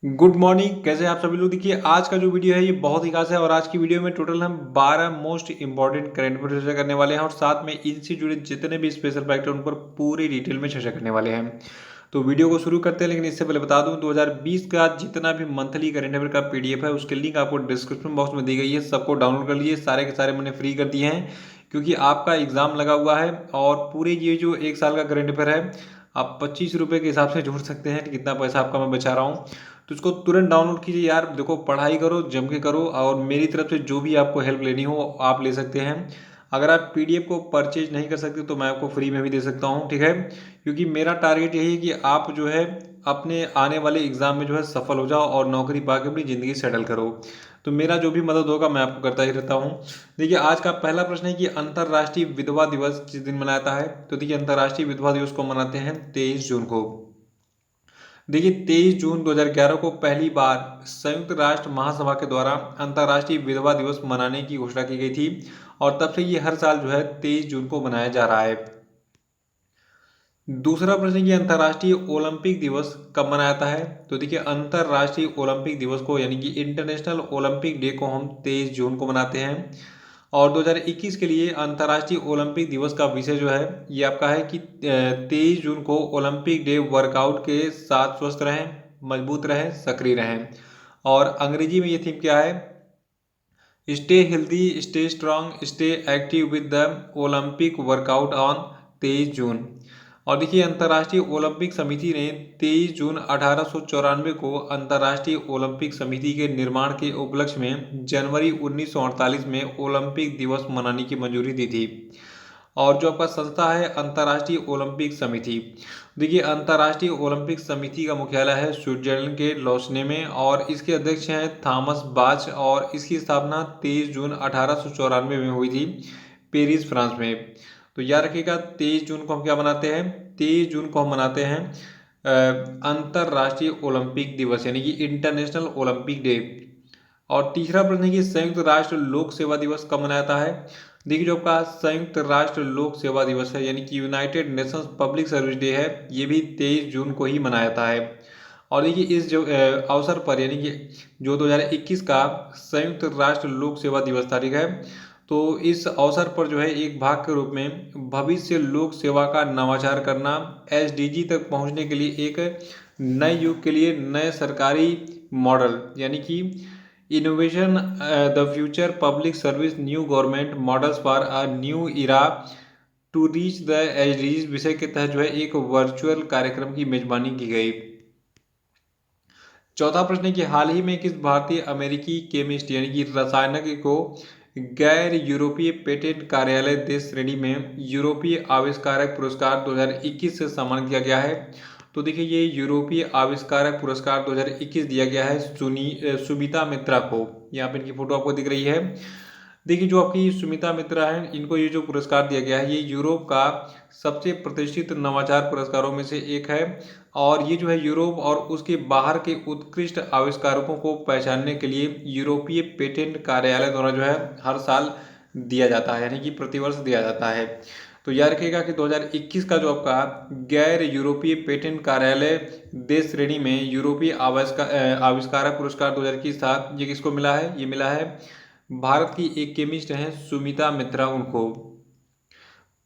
Good morning. कैसे हैं आप सभी लोग। देखिए आज का जो वीडियो है ये बहुत ही खास है और आज की वीडियो में टोटल हम 12 मोस्ट इंपॉर्टेंट करंट अफेयर चर्चा करने वाले हैं और साथ में इनसे जुड़े जितने भी स्पेशल फैक्ट हैं उन पर पूरी डिटेल में चर्चा करने वाले हैं। तो वीडियो को शुरू करते हैं, लेकिन इससे पहले बता दूं 2020 का जितना भी मंथली करंट अफेयर का पीडीएफ है उसकी लिंक आपको डिस्क्रिप्शन बॉक्स में दी गई है। सबको डाउनलोड कर लीजिए। सारे के सारे मैंने फ्री कर दिए हैं क्योंकि आपका एग्जाम लगा हुआ है और पूरे ये जो एक साल का करंट अफेयर है आप 25 रुपये के हिसाब से जोड़ सकते हैं कि कितना पैसा आपका मैं बचा रहा हूँ। तो इसको तुरंत डाउनलोड कीजिए यार। देखो पढ़ाई करो, जम के करो और मेरी तरफ से जो भी आपको हेल्प लेनी हो आप ले सकते हैं। अगर आप पीडीएफ को परचेज नहीं कर सकते तो मैं आपको फ्री में भी दे सकता हूँ, ठीक है। क्योंकि मेरा टारगेट यही है कि आप जो है अपने आने वाले एग्जाम में जो है सफल हो जाओ और नौकरी पाके अपनी ज़िंदगी सेटल करो। तो मेरा जो भी मदद होगा मैं आपको करता ही रहता हूँ। देखिए आज का पहला प्रश्न है कि अंतर्राष्ट्रीय विधवा दिवस किस दिन मनाया जाता है। तो देखिए अंतर्राष्ट्रीय विधवा दिवस को मनाते हैं 23 जून को। देखिए 23 जून 2011 को पहली बार संयुक्त राष्ट्र महासभा के द्वारा अंतर्राष्ट्रीय विधवा दिवस मनाने की घोषणा की गई थी और तब से ये हर साल जो है 23 जून को मनाया जा रहा है। दूसरा प्रश्न है कि अंतर्राष्ट्रीय ओलंपिक दिवस कब मनाया जाता है। तो देखिए अंतर्राष्ट्रीय ओलंपिक दिवस को यानी कि इंटरनेशनल ओलंपिक डे को हम 23 जून को मनाते हैं। और 2021 के लिए अंतर्राष्ट्रीय ओलंपिक दिवस का विषय जो है ये आपका है कि 23 जून को ओलंपिक डे वर्कआउट के साथ स्वस्थ रहें, मजबूत रहें, सक्रिय रहें। और अंग्रेजी में ये थीम क्या है, stay healthy, stay strong, stay active with the Olympic workout on 23 जून। और देखिए अंतर्राष्ट्रीय ओलंपिक समिति ने 23 जून 1894 को अंतर्राष्ट्रीय ओलंपिक समिति के निर्माण के उपलक्ष्य में जनवरी 1948 में ओलंपिक दिवस मनाने की मंजूरी दी थी। और जो आपका संस्था है अंतर्राष्ट्रीय ओलंपिक समिति, देखिए अंतर्राष्ट्रीय ओलंपिक समिति का मुख्यालय है स्विट्जरलैंड के लॉसने में और इसके अध्यक्ष हैं थॉमस बाच और इसकी स्थापना 23 जून 1894 में हुई थी पेरिस, फ्रांस में। तो याद रखिएगा 23 जून को हम क्या मनाते हैं, 23 जून को हम मनाते हैं अंतर्राष्ट्रीय ओलंपिक दिवस यानी कि इंटरनेशनल ओलंपिक डे। और तीसरा प्रश्न है कि संयुक्त राष्ट्र लोक सेवा दिवस कब मनाया जाता है। देखिए जो आपका संयुक्त राष्ट्र लोक सेवा दिवस है यानी कि United Nations public service day है ये भी 23 जून को ही मनाया जाता है। और देखिए इस जो अवसर पर यानी कि जो 2021 का संयुक्त राष्ट्र लोक सेवा दिवस तारीख है, तो इस अवसर पर जो है एक भाग के रूप में भविष्य लोक सेवा का नवाचार करना, एसडीजी तक पहुंचने के लिए एक नए युग के लिए नए सरकारी मॉडल यानी कि innovation the future public service new government models for a new era to reach the SDGs विषय के तहत जो है एक वर्चुअल कार्यक्रम की मेजबानी की गई। चौथा प्रश्न है कि हाल ही में किस भारतीय अमेरिकी केमिस्ट यानी कि रसायनज्ञ को गैर यूरोपीय पेटेंट कार्यालय देश श्रेणी में यूरोपीय आविष्कारक पुरस्कार 2021 से सम्मानित किया गया है। तो देखिए ये यूरोपीय आविष्कारक पुरस्कार 2021 दिया गया है सुमिता मित्रा को। यहाँ पे इनकी फोटो आपको दिख रही है। देखिए जो आपकी सुमिता मित्रा है इनको ये जो पुरस्कार दिया गया है ये यूरोप का सबसे प्रतिष्ठित नवाचार पुरस्कारों में से एक है। और ये जो है यूरोप और उसके बाहर के उत्कृष्ट आविष्कारकों को पहचानने के लिए यूरोपीय पेटेंट कार्यालय द्वारा जो है हर साल दिया जाता है यानी कि प्रतिवर्ष दिया जाता है। तो याद रखिएगा कि 2021 का जो आपका गैर यूरोपीय पेटेंट कार्यालय देश श्रेणी में यूरोपीय आविष्कारक पुरस्कार 2021 था, ये किसको मिला है, ये मिला है भारत की एक केमिस्ट हैं सुमिता मित्रा उनको।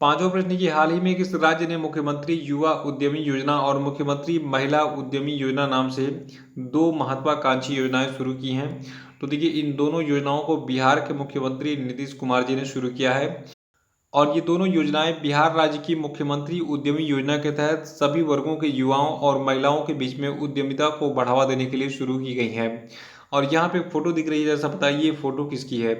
पांचवा प्रश्न की हाल ही में किस राज्य ने मुख्यमंत्री युवा उद्यमी योजना और मुख्यमंत्री महिला उद्यमी योजना नाम से दो महत्वाकांक्षी योजनाएं शुरू की हैं। तो देखिए इन दोनों योजनाओं को बिहार के मुख्यमंत्री नीतीश कुमार जी ने शुरू किया है और ये दोनों योजनाएं बिहार राज्य की मुख्यमंत्री उद्यमी योजना के तहत सभी वर्गों के युवाओं और महिलाओं के बीच में उद्यमिता को बढ़ावा देने के लिए शुरू की गई हैं। और यहाँ पे फोटो दिख रही है, जैसा बताइए ये फोटो किसकी है,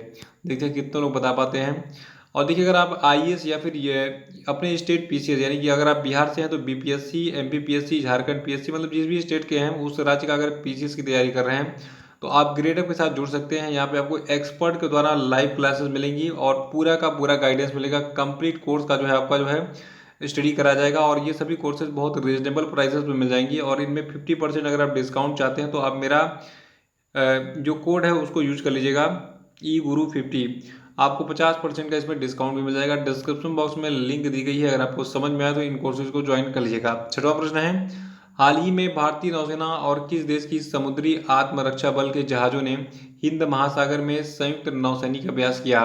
देखते हैं कितने लोग बता पाते हैं। और देखिए अगर आप आईएएस या फिर ये अपने स्टेट पीसीएस यानी कि अगर आप बिहार से हैं तो बीपीएससी, एमपीपीएससी, झारखंड पीएससी मतलब जिस भी स्टेट के हैं उस राज्य का अगर पीसीएस की तैयारी कर रहे हैं तो आप ग्रेडअप के साथ जुड़ सकते हैं। यहाँ पे आपको एक्सपर्ट के द्वारा लाइव क्लासेस मिलेंगी और पूरा का पूरा गाइडेंस मिलेगा। कंप्लीट कोर्स का जो है आपका जो है स्टडी करा जाएगा और ये सभी कोर्सेज बहुत रीजनेबल प्राइसेस में मिल जाएंगी और इनमें 50% अगर आप डिस्काउंट चाहते हैं तो आप मेरा जो कोड है उसको यूज कर लीजिएगा ई गुरु 50, आपको 50% का इसमें डिस्काउंट भी मिल जाएगा। डिस्क्रिप्शन बॉक्स में लिंक दी गई है, अगर आपको समझ में आए तो इन कोर्सेज को ज्वाइन कर लीजिएगा। छठवां प्रश्न है हाल ही में भारतीय नौसेना और किस देश की समुद्री आत्मरक्षा बल के जहाज़ों ने हिंद महासागर में संयुक्त नौसैनिक अभ्यास किया?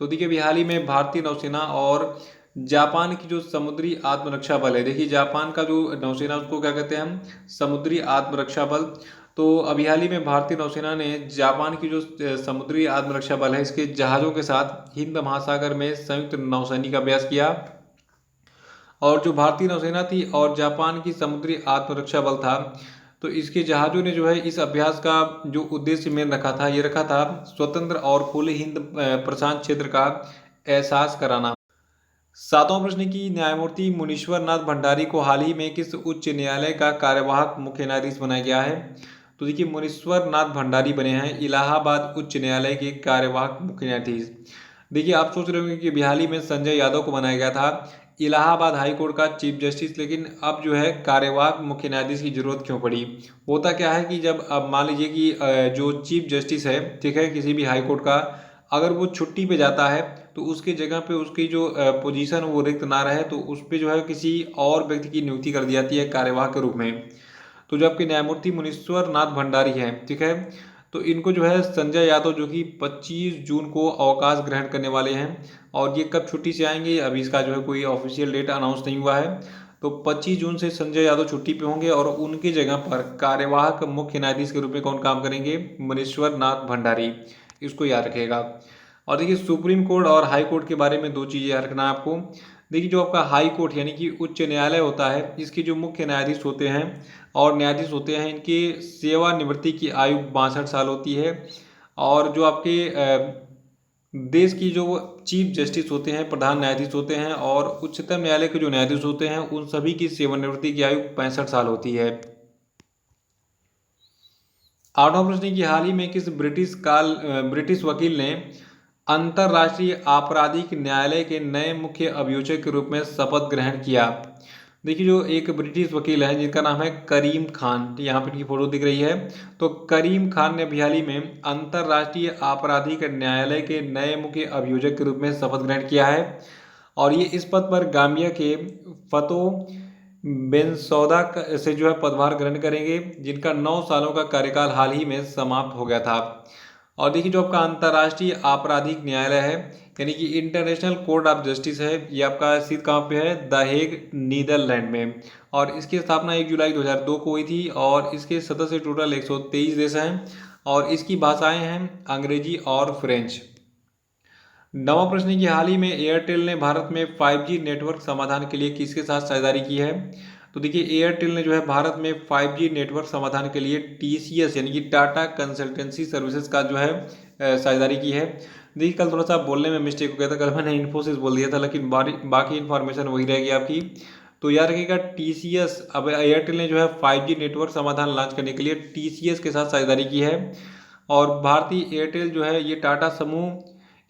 तो देखिए अभी हाल ही में भारतीय नौसेना और जापान की जो समुद्री आत्मरक्षा बल है, देखिए जापान का जो नौसेना उसको क्या कहते हैं हम, समुद्री आत्मरक्षा बल। तो अभी हाल ही में भारतीय नौसेना ने जापान की जो समुद्री आत्मरक्षा बल है इसके जहाज़ों के साथ हिंद महासागर में संयुक्त नौसैनिक अभ्यास किया। और जो भारतीय नौसेना थी और जापान की समुद्री आत्मरक्षा बल था, तो इसके जहाज़ों ने जो है इस अभ्यास का जो उद्देश्य में रखा था, ये रखा था स्वतंत्र और खुले हिंद प्रशांत क्षेत्र का एहसास कराना। सातवां प्रश्न की न्यायमूर्ति मुनीश्वर नाथ भंडारी को हाल ही में किस उच्च न्यायालय का कार्यवाहक मुख्य न्यायाधीश बनाया गया है? तो देखिए मुनीश्वर नाथ भंडारी बने हैं इलाहाबाद उच्च न्यायालय के कार्यवाहक मुख्य न्यायाधीश। देखिए आप सोच रहे होंगे कि बिहाली में संजय यादव को बनाया गया था इलाहाबाद हाई कोर्ट का चीफ जस्टिस, लेकिन अब जो है कार्यवाहक मुख्य न्यायाधीश की जरूरत क्यों पड़ी? होता क्या है कि जब अब मान लीजिए कि जो चीफ जस्टिस है, ठीक है, किसी भी हाई कोर्ट का, अगर वो छुट्टी पे जाता है तो उसकी जगह पे उसकी जो पोजीशन वो रिक्त ना रहे तो उस पर जो है किसी और व्यक्ति की नियुक्ति कर दी जाती है कार्यवाहक के रूप में। तो जो आपके न्यायमूर्ति मुनीश्वर नाथ भंडारी हैं, ठीक है, तो इनको जो है संजय यादव जो कि 25 जून को अवकाश ग्रहण करने वाले हैं। और ये कब छुट्टी से आएंगे अभी इसका जो है कोई ऑफिशियल डेट अनाउंस नहीं हुआ है। तो 25 जून से संजय यादव छुट्टी पे होंगे और उनकी जगह पर कार्यवाहक मुख्य न्यायाधीश के रूप में कौन काम करेंगे? मुनीश्वर नाथ भंडारी। इसको याद रखिएगा। और देखिए सुप्रीम कोर्ट और हाई कोर्ट के बारे में दो चीज़ें याद रखना है आपको। देखिए जो आपका हाई कोर्ट यानी कि उच्च न्यायालय होता है, इसके जो मुख्य न्यायाधीश होते हैं और न्यायाधीश होते हैं, इनकी सेवानिवृत्ति की आयु 62 साल होती है। और जो आपके देश की जो चीफ जस्टिस होते हैं, प्रधान न्यायाधीश होते हैं, और उच्चतम न्यायालय के जो न्यायाधीश होते हैं उन सभी की सेवानिवृत्ति की आयु 65 साल होती है। आठवां प्रश्न की हाल ही में किस ब्रिटिश वकील ने अंतर्राष्ट्रीय आपराधिक न्यायालय के नए मुख्य अभियोजक के रूप में शपथ ग्रहण किया? देखिए जो एक ब्रिटिश वकील है जिनका नाम है करीम खान, यहाँ पे इनकी फोटो दिख रही है। तो करीम खान ने हाल ही में अंतर्राष्ट्रीय आपराधिक न्यायालय के नए मुख्य अभियोजक के रूप में शपथ ग्रहण किया है। और ये इस पद पर गाम्बिया के फतो बेनसौदा से जो है पदभार ग्रहण करेंगे, जिनका 9 सालों का कार्यकाल हाल ही में समाप्त हो गया था। और देखिए जो आपका अंतर्राष्ट्रीय आपराधिक न्यायालय है यानी कि इंटरनेशनल कोर्ट ऑफ जस्टिस है, ये आपका स्थित कहाँ पे है? द हेग, नीदरलैंड में। और इसकी स्थापना 1 जुलाई 2002 को हुई थी और इसके सदस्य टोटल 123 देश हैं और इसकी भाषाएं हैं अंग्रेजी और फ्रेंच। नवा प्रश्न की हाल ही में एयरटेल ने भारत में 5G नेटवर्क समाधान के लिए किसके साथ साझेदारी की है? तो देखिए एयरटेल ने जो है भारत में 5G नेटवर्क समाधान के लिए TCS यानी कि टाटा कंसल्टेंसी सर्विसेज का जो है साझेदारी की है। देखिए कल थोड़ा सा बोलने में मिस्टेक हो गया था, कल मैंने इन्फोसिस बोल दिया था, लेकिन बाकी इन्फॉर्मेशन वही रहेगी आपकी। तो याद रखिएगा TCS, अब एयरटेल ने जो है 5G नेटवर्क समाधान लॉन्च करने के लिए TCS के साथ साझेदारी की है। और भारतीय एयरटेल जो है ये टाटा समूह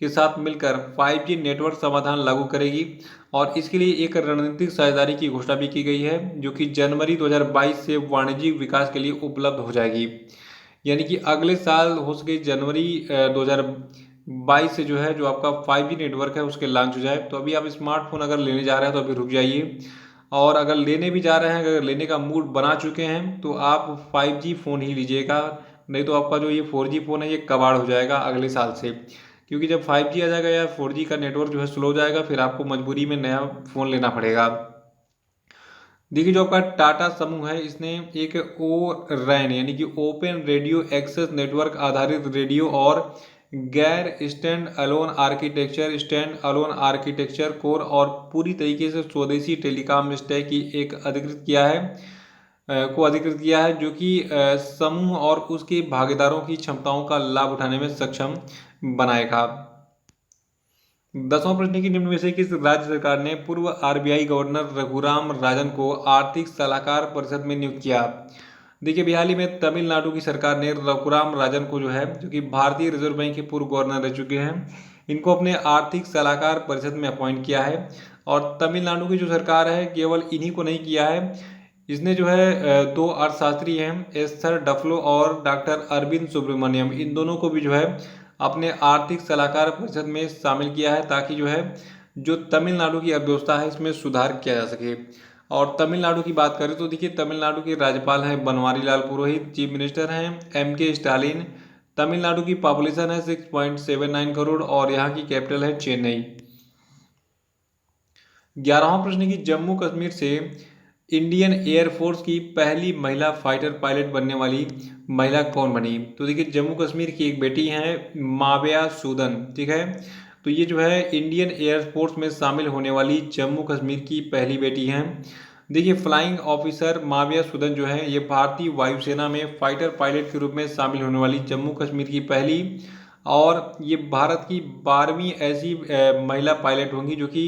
के साथ मिलकर 5G नेटवर्क समाधान लागू करेगी और इसके लिए एक रणनीतिक साझेदारी की घोषणा भी की गई है जो कि जनवरी 2022 से वाणिज्यिक विकास के लिए उपलब्ध हो जाएगी। यानी कि अगले साल हो सके जनवरी 2022 से जो है जो आपका 5G नेटवर्क है उसके लॉन्च हो जाए। तो अभी आप स्मार्टफोन अगर लेने जा रहे हैं तो अभी रुक जाइए, और अगर लेने भी जा रहे हैं, अगर लेने का मूड बना चुके हैं तो आप 5G फ़ोन ही लीजिएगा, नहीं तो आपका जो ये 4G फ़ोन है ये कबाड़ हो जाएगा अगले साल से। क्योंकि जब 5G आ जाएगा या 4G का नेटवर्क जो है स्लो हो जाएगा, फिर आपको मजबूरी में नया फ़ोन लेना पड़ेगा। देखिए जो आपका टाटा समूह है इसने एक ORAN यानी कि ओपन रेडियो एक्सेस नेटवर्क आधारित रेडियो और गैर स्टैंड अलोन आर्किटेक्चर कोर और पूरी तरीके से स्वदेशी टेलीकॉम स्टैक की एक अधिकृत किया है जो कि समूह और उसके भागीदारों की क्षमताओं का लाभ उठाने में सक्षम बनाएगा। 10वां प्रश्न की निम्न में से किस राज्य सरकार ने पूर्व RBI गवर्नर रघुराम राजन को आर्थिक सलाहकार परिषद में नियुक्त किया? देखिए हाल ही में तमिलनाडु की सरकार ने रघुराम राजन को जो है, जो कि भारतीय रिजर्व बैंक के पूर्व गवर्नर रह चुके हैं, इनको अपने आर्थिक सलाहकार परिषद में अपॉइंट किया है। और तमिलनाडु की जो सरकार है केवल इन्हीं को नहीं किया है, इसने जो है 2 अर्थशास्त्री हैं, एस्थर डफलो और डॉक्टर अरविंद सुब्रमण्यम, इन दोनों को भी जो है अपने आर्थिक सलाहकार परिषद में शामिल किया है ताकि जो है जो तमिलनाडु की अर्थव्यवस्था है इसमें सुधार किया जा सके। और तमिलनाडु की बात करें तो देखिए तमिलनाडु के राज्यपाल हैं बनवारी लाल पुरोहित, चीफ मिनिस्टर हैं M.K. स्टालिन। तमिलनाडु की पॉपुलेशन है 6.79 करोड़ और यहाँ की कैपिटल है चेन्नई। 11वां प्रश्न की जम्मू कश्मीर से इंडियन एयरफोर्स की पहली महिला फाइटर पायलट बनने वाली महिला कौन बनी? तो देखिए जम्मू कश्मीर की एक बेटी है माविया सूदन, ठीक है। तो ये जो है इंडियन एयरफोर्स में शामिल होने वाली जम्मू कश्मीर की पहली बेटी हैं। देखिए फ्लाइंग ऑफिसर माविया सूदन जो है ये भारतीय वायुसेना में फाइटर पायलट के रूप में शामिल होने वाली जम्मू कश्मीर की पहली और ये भारत की 12वीं ऐसी महिला पायलट होंगी जो कि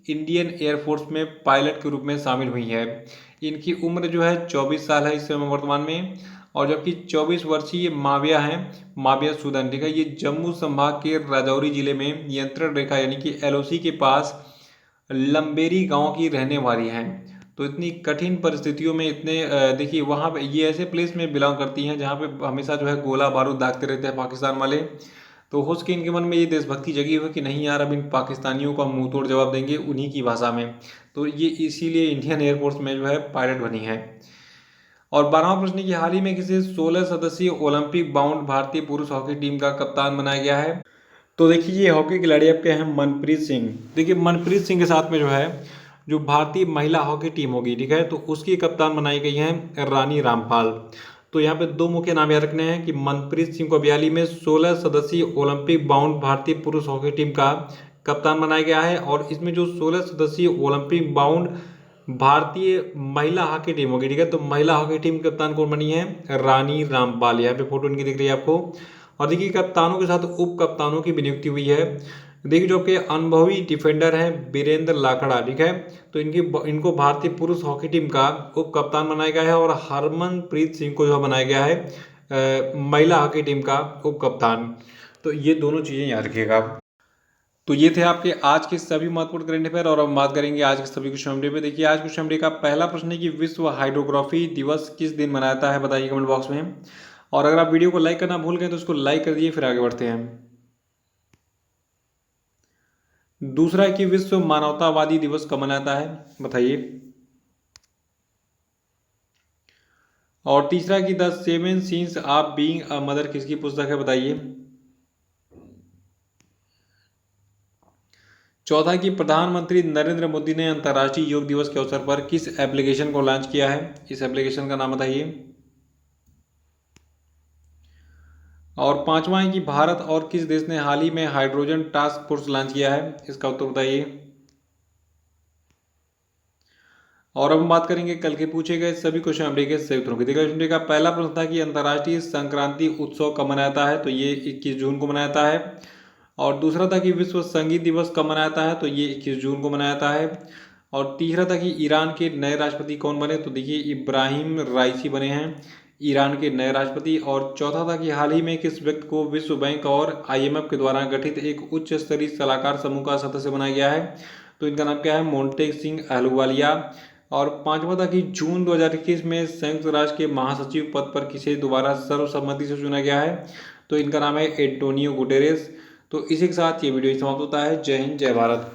इंडियन एयरफोर्स में पायलट के रूप में शामिल हुई है। इनकी उम्र जो है 24 साल है इस समय वर्तमान में। और जबकि 24 वर्षीय माविया हैं, माविया सूदन, ठीक है, ये जम्मू संभाग के राजौरी जिले में नियंत्रण रेखा यानी कि LOC के पास लंबेरी गांव की रहने वाली हैं। तो इतनी कठिन परिस्थितियों में इतने देखिए वहाँ पे ये ऐसे प्लेस में बिलोंग करती हैं जहाँ पे हमेशा जो है गोला बारूद दागते रहते हैं पाकिस्तान वाले। तो हो सके इनके मन में ये देशभक्ति जगी हुई कि नहीं यार अब इन पाकिस्तानियों को हम मुंह तोड़ जवाब देंगे उन्हीं की भाषा में। तो ये इसीलिए इंडियन एयरफोर्स में जो है पायलट बनी है। और 12वां प्रश्न की हाल ही में किसे 16 सदस्यीय ओलंपिक बाउंड भारतीय पुरुष हॉकी टीम का कप्तान बनाया गया है? तो देखिए ये हॉकी खिलाड़ी आपके हैं मनप्रीत सिंह। देखिए मनप्रीत सिंह के साथ में जो है जो भारतीय महिला हॉकी टीम होगी, ठीक है, तो उसकी कप्तान बनाई गई है रानी रामपाल। तो यहाँ पे दो मुख्य नाम याद रखने हैं कि मनप्रीत सिंह को अब हाल ही में 16 सदस्यीय ओलंपिक बाउंड भारतीय पुरुष हॉकी टीम का कप्तान बनाया गया है और इसमें जो 16 सदस्यीय ओलंपिक बाउंड भारतीय महिला हॉकी टीम होगी, ठीक है, तो महिला हॉकी टीम की कप्तान कौन बनी है? रानी रामपाल। यहाँ पे फोटो इनकी दिख रही है आपको। और देखिए कप्तानों के साथ उप कप्तानों की भी नियुक्ति हुई है। देखिए जो आपके अनुभवी डिफेंडर हैं वीरेंद्र लाखड़ा, ठीक है, तो इनको भारतीय पुरुष हॉकी टीम का उप कप्तान बनाया गया है और हरमनप्रीत सिंह को जो बनाया गया है महिला हॉकी टीम का उप कप्तान। तो ये दोनों चीज़ें याद रखिएगा। तो ये थे आपके आज के सभी महत्वपूर्ण करंट अफेयर और हम बात करेंगे आज के सभी क्वेश्चन डे पे। देखिए आज क्वेश्चन डे का पहला प्रश्न है कि विश्व हाइड्रोग्राफी दिवस किस दिन मनाया जाता है, बताइए कमेंट बॉक्स में। और अगर आप वीडियो को लाइक करना भूल गए तो उसको लाइक कर दिए, फिर आगे बढ़ते हैं। दूसरा है कि विश्व मानवतावादी दिवस कब मनाया जाता है, बताइए। और तीसरा है कि the 7 scenes of being a mother किसकी पुस्तक है, बताइए। चौथा कि प्रधानमंत्री नरेंद्र मोदी ने अंतर्राष्ट्रीय योग दिवस के अवसर पर किस एप्लीकेशन को लॉन्च किया है, इस एप्लीकेशन का नाम बताइए। और पांचवा है कि भारत और किस देश ने हाल ही में हाइड्रोजन टास्क फोर्स लॉन्च किया है, इसका उत्तर बताइए। और अब हम बात करेंगे कल के पूछे गए सभी क्वेश्चन अपडेट के सही उत्तरों की। देखिए का पहला प्रश्न था कि अंतर्राष्ट्रीय संक्रांति उत्सव कब मनाया जाता है, तो ये 21 जून को मनाया जाता है। और दूसरा था कि विश्व संगीत दिवस कब मनाया जाता है, तो ये 21 जून को मनाया जाता है। और तीसरा था कि ईरान के नए राष्ट्रपति कौन बने, तो देखिए इब्राहिम राइसी बने हैं ईरान के नए राष्ट्रपति। और चौथा था कि हाल ही में किस व्यक्ति को विश्व बैंक और IMF के द्वारा गठित एक उच्च स्तरीय सलाहकार समूह का सदस्य बनाया गया है, तो इनका नाम क्या है? मोंटेक सिंह अहलूवालिया। और पांचवा था कि जून 2021 में संयुक्त राष्ट्र के महासचिव पद पर किसे दोबारा सर्वसम्मति से चुना गया है, तो इनका नाम है एंटोनियो गुटेरेस। तो इसी के साथ ये वीडियो समाप्त होता है। जय हिंद, जय भारत।